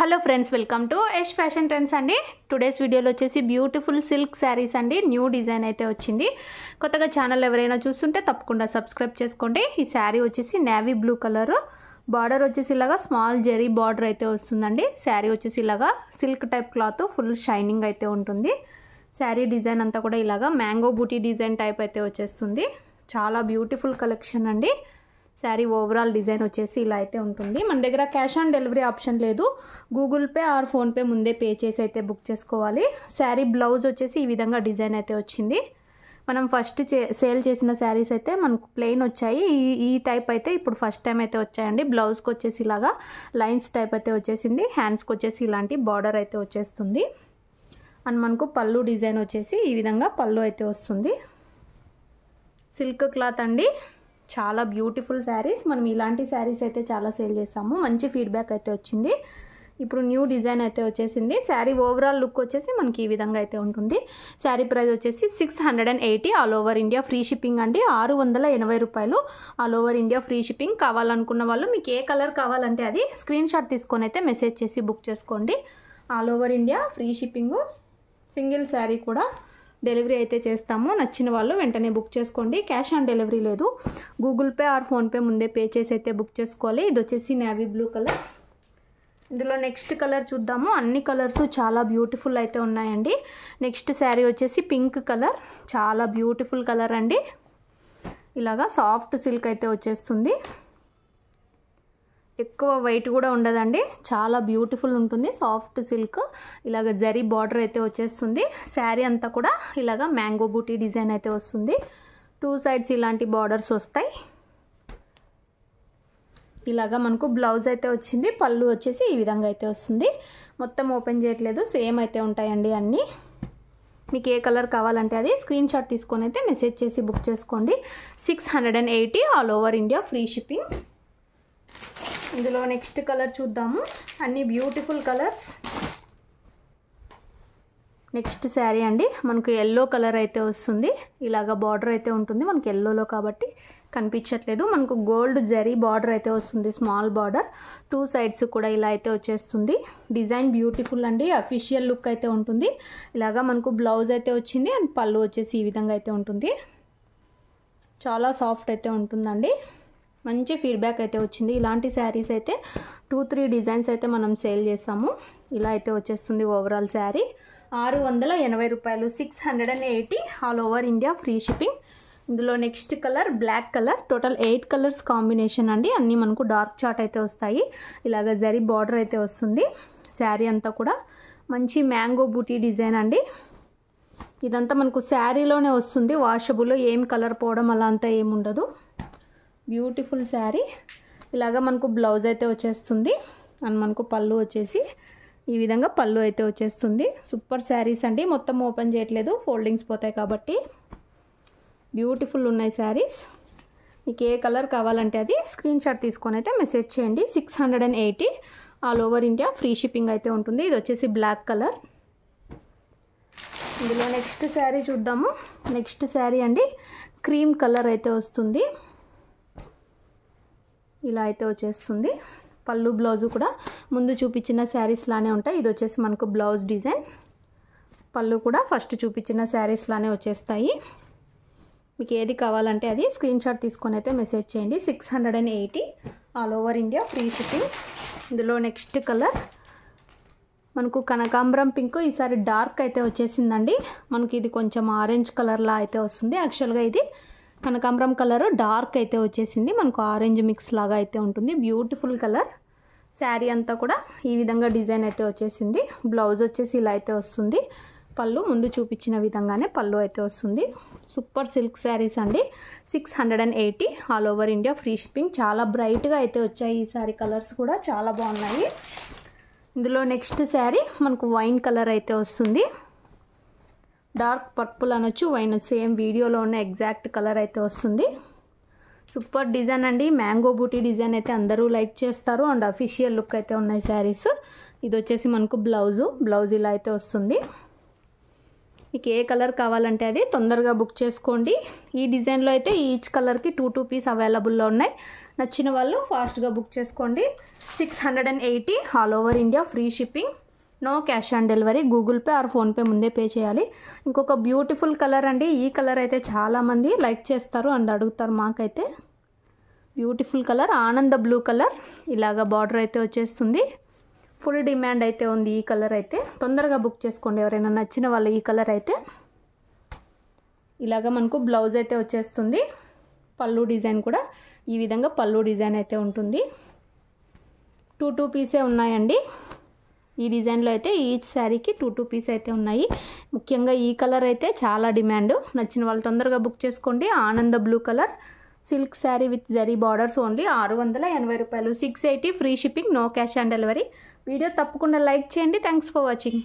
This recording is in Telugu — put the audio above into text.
Hello friends, welcome to Yash fashion trends అండి. టుడేస్ వీడియోలో వచ్చేసి బ్యూటిఫుల్ సిల్క్ శారీస్ అండి. న్యూ డిజైన్ అయితే వచ్చింది. కొత్తగా ఛానల్ ఎవరైనా చూస్తుంటే తప్పకుండా సబ్స్క్రైబ్ చేసుకోండి. ఈ శారీ వచ్చేసి నేవీ బ్లూ కలర్, బార్డర్ వచ్చేసి ఇలాగా స్మాల్ జెరీ బార్డర్ అయితే వస్తుందండి. శారీ వచ్చేసి ఇలాగా silk type cloth, full shining అయితే ఉంటుంది. శారీ డిజైన్ అంతా కూడా ఇలాగా మ్యాంగో బూటీ డిజైన్ టైప్ అయితే వచ్చేస్తుంది. చాలా బ్యూటిఫుల్ కలెక్షన్ అండి. శారీ ఓవరాల్ డిజైన్ వచ్చేసి ఇలా అయితే ఉంటుంది. మన దగ్గర క్యాష్ ఆన్ డెలివరీ ఆప్షన్ లేదు. గూగుల్ పే ఆర్ ఫోన్పే ముందే పే చేసి అయితే బుక్ చేసుకోవాలి. శారీ బ్లౌజ్ వచ్చేసి ఈ విధంగా డిజైన్ అయితే వచ్చింది. మనం ఫస్ట్ సేల్ చేసిన శారీస్ అయితే మనకు ప్లెయిన్ వచ్చాయి. ఈ టైప్ అయితే ఇప్పుడు ఫస్ట్ టైం అయితే వచ్చాయండి. బ్లౌజ్కి వచ్చేసి ఇలాగా లైన్స్ టైప్ అయితే వచ్చేసింది. హ్యాండ్స్కి వచ్చేసి ఇలాంటి బార్డర్ అయితే వచ్చేస్తుంది. అండ్ మనకు పళ్ళు డిజైన్ వచ్చేసి ఈ విధంగా పళ్ళు అయితే వస్తుంది. సిల్క్ క్లాత్ అండి. చాలా బ్యూటిఫుల్ శారీస్. మనం ఇలాంటి శారీస్ అయితే చాలా సేల్ చేస్తాము. మంచి ఫీడ్బ్యాక్ అయితే వచ్చింది. ఇప్పుడు న్యూ డిజైన్ అయితే వచ్చేసింది. శారీ ఓవరాల్ లుక్ వచ్చేసి మనకి ఈ విధంగా అయితే ఉంటుంది. శారీ ప్రైస్ వచ్చేసి 680 all over India free shipping అండి. 680 రూపాయలు all over India free shipping. కావాలనుకున్న వాళ్ళు మీకు ఏ కలర్ కావాలంటే అది స్క్రీన్ షాట్ తీసుకొని అయితే మెసేజ్ చేసి బుక్ చేసుకోండి. All over India free shipping. Single sari కూడా డెలివరీ అయితే చేస్తాము. నచ్చిన వాళ్ళు వెంటనే బుక్ చేసుకోండి. క్యాష్ ఆన్ డెలివరీ లేదు. గూగుల్ పే ఆర్ ఫోన్పే ముందే పే చేసి అయితే బుక్ చేసుకోవాలి. ఇది వచ్చేసి నేవీ బ్లూ కలర్. ఇందులో నెక్స్ట్ కలర్ చూద్దాము. అన్ని కలర్స్ చాలా బ్యూటిఫుల్ అయితే ఉన్నాయండి. నెక్స్ట్ శారీ వచ్చేసి పింక్ కలర్. చాలా బ్యూటిఫుల్ కలర్ అండి. ఇలాగా సాఫ్ట్ సిల్క్ అయితే వచ్చేస్తుంది. ఎక్కువ వెయిట్ కూడా ఉండదండి. చాలా బ్యూటిఫుల్ ఉంటుంది. Soft silk. ఇలాగ జరీ బార్డర్ అయితే వచ్చేస్తుంది. శారీ అంతా కూడా ఇలాగ మ్యాంగో బూటీ డిజైన్ అయితే వస్తుంది. 2 సైడ్స్ ఇలాంటి బార్డర్స్ వస్తాయి. ఇలాగా మనకు బ్లౌజ్ అయితే వచ్చింది. పళ్ళు వచ్చేసి ఈ విధంగా అయితే వస్తుంది. మొత్తం ఓపెన్ చేయట్లేదు, సేమ్ అయితే ఉంటాయండి అన్నీ. మీకు ఏ కలర్ కావాలంటే అది స్క్రీన్ షాట్ తీసుకొని అయితే మెసేజ్ చేసి బుక్ చేసుకోండి. 680 all over India free shipping. ఇందులో నెక్స్ట్ కలర్ చూద్దాము. అన్ని బ్యూటిఫుల్ కలర్స్. నెక్స్ట్ శారీ అండి. మనకు ఎల్లో కలర్ అయితే వస్తుంది. ఇలాగ బార్డర్ అయితే ఉంటుంది. మనకు ఎల్లోలో కాబట్టి కనిపించట్లేదు. మనకు గోల్డ్ జరీ బార్డర్ అయితే వస్తుంది. Small border. 2 సైడ్స్ కూడా ఇలా అయితే వచ్చేస్తుంది. డిజైన్ బ్యూటిఫుల్ అండి. అఫీషియల్ లుక్ అయితే ఉంటుంది. ఇలాగా మనకు బ్లౌజ్ అయితే వచ్చింది. అండ్ పళ్ళు వచ్చేసి ఈ విధంగా అయితే ఉంటుంది. చాలా సాఫ్ట్ అయితే ఉంటుందండి. మంచి ఫీడ్బ్యాక్ అయితే వచ్చింది. ఇలాంటి శారీస్ అయితే 2-3 డిజైన్స్ అయితే మనం సేల్ చేసాము. ఇలా అయితే వచ్చేస్తుంది ఓవరాల్ శారీ. 680 రూపాయలు. 680 all over India free shipping. ఇందులో next colour black colour. Total 8 colours combination అండి. అన్నీ మనకు డార్క్ చార్ట్ అయితే వస్తాయి. ఇలాగ జరీ బార్డర్ అయితే వస్తుంది. శారీ అంతా కూడా మంచి మ్యాంగో బూటీ డిజైన్ అండి. ఇదంతా మనకు శారీలోనే వస్తుంది. వాషబుల్, ఏం కలర్ పోవడం అలా అంతా ఏముండదు. బ్యూటిఫుల్ శారీ. ఇలాగా మనకు బ్లౌజ్ అయితే వచ్చేస్తుంది. అండ్ మనకు పళ్ళు వచ్చేసి ఈ విధంగా పళ్ళు అయితే వచ్చేస్తుంది. సూపర్ శారీస్ అండి. మొత్తం ఓపెన్ చేయట్లేదు, ఫోల్డింగ్స్ పోతాయి కాబట్టి. బ్యూటిఫుల్ ఉన్నాయి శారీస్. మీకు ఏ కలర్ కావాలంటే అది స్క్రీన్ షాట్ తీసుకొని అయితే మెసేజ్ చేయండి. 680 all over India free shipping అయితే ఉంటుంది. ఇది వచ్చేసి బ్లాక్ కలర్. ఇందులో నెక్స్ట్ శారీ చూద్దాము. నెక్స్ట్ శారీ అండి. క్రీమ్ కలర్ అయితే వస్తుంది. ఇలా అయితే వచ్చేస్తుంది. పళ్ళు బ్లౌజు కూడా ముందు చూపించిన శారీస్ లానే ఉంటాయి. ఇది వచ్చేసి మనకు బ్లౌజ్ డిజైన్. పళ్ళు కూడా ఫస్ట్ చూపించిన శారీస్ లానే వచ్చేస్తాయి. మీకు ఏది కావాలంటే అది స్క్రీన్ షాట్ తీసుకొని అయితే మెసేజ్ చేయండి. 680 all over India free shipping. ఇందులో నెక్స్ట్ కలర్ మనకు కనకాంబరం పింక్. ఈసారి డార్క్ అయితే వచ్చేసిందండి. మనకి ఇది కొంచెం ఆరెంజ్ కలర్లా అయితే వస్తుంది. యాక్చువల్గా ఇది కనకాంబరం కలర్ డార్క్ అయితే వచ్చేసింది. మనకు ఆరెంజ్ మిక్స్ లాగా అయితే ఉంటుంది. Beautiful colour. శారీ అంతా కూడా ఈ విధంగా డిజైన్ అయితే వచ్చేసింది. బ్లౌజ్ వచ్చేసి ఇలా అయితే వస్తుంది. పళ్ళు ముందు చూపించిన విధంగానే పళ్ళు అయితే వస్తుంది. సూపర్ సిల్క్ శారీస్ అండి. 680 all over India free shipping. చాలా బ్రైట్గా అయితే వచ్చాయి. ఈ శారీ కలర్స్ కూడా చాలా బాగున్నాయి. ఇందులో నెక్స్ట్ శారీ మనకు వైన్ కలర్ అయితే వస్తుంది. డార్క్ పర్పుల్ అనొచ్చు, వైన్, సేమ్ వీడియోలో ఉన్న ఎగ్జాక్ట్ కలర్ అయితే వస్తుంది. సూపర్ డిజైన్ అండి. మ్యాంగో బూటీ డిజైన్ అయితే అందరూ లైక్ చేస్తారు. అండ్ అఫీషియల్ లుక్ అయితే ఉన్నాయి శారీస్. ఇది వచ్చేసి మనకు బ్లౌజ్ ఇలా అయితే వస్తుంది. మీకు ఏ కలర్ కావాలంటే అది తొందరగా బుక్ చేసుకోండి. ఈ డిజైన్లో అయితే ఈచ్ కలర్కి 2 పీస్ అవైలబుల్లో ఉన్నాయి. నచ్చిన వాళ్ళు ఫాస్ట్గా బుక్ చేసుకోండి. 680 all over India, free shipping, no cash on delivery. Google Pay or PhonePe ముందే పే చేయాలి. ఇంకొక బ్యూటిఫుల్ కలర్ అండి. ఈ కలర్ అయితే చాలామంది లైక్ చేస్తారు అండ్ అడుగుతారు. మాకైతే బ్యూటిఫుల్ కలర్ ఆనంద బ్లూ కలర్. ఇలాగ బార్డర్ అయితే వచ్చేస్తుంది. ఫుల్ డిమాండ్ అయితే ఉంది ఈ కలర్ అయితే. తొందరగా బుక్ చేసుకోండి ఎవరైనా నచ్చిన వాళ్ళు. ఈ కలర్ అయితే ఇలాగ మనకు బ్లౌజ్ అయితే వచ్చేస్తుంది. పళ్ళు డిజైన్ కూడా ఈ విధంగా పళ్ళు డిజైన్ అయితే ఉంటుంది. 2 పీసే ఉన్నాయండి. ఈ డిజైన్లో అయితే ఈచ్ శారీకి 2 పీస్ అయితే ఉన్నాయి. ముఖ్యంగా ఈ కలర్ అయితే చాలా డిమాండ్. నచ్చిన వాళ్ళు తొందరగా బుక్ చేసుకోండి. Ananda blue colour silk sari with zari borders only 680 రూపాయలు. 680 free shipping, no cash on delivery. Video తప్పకుండా లైక్ చేయండి. Thanks for watching.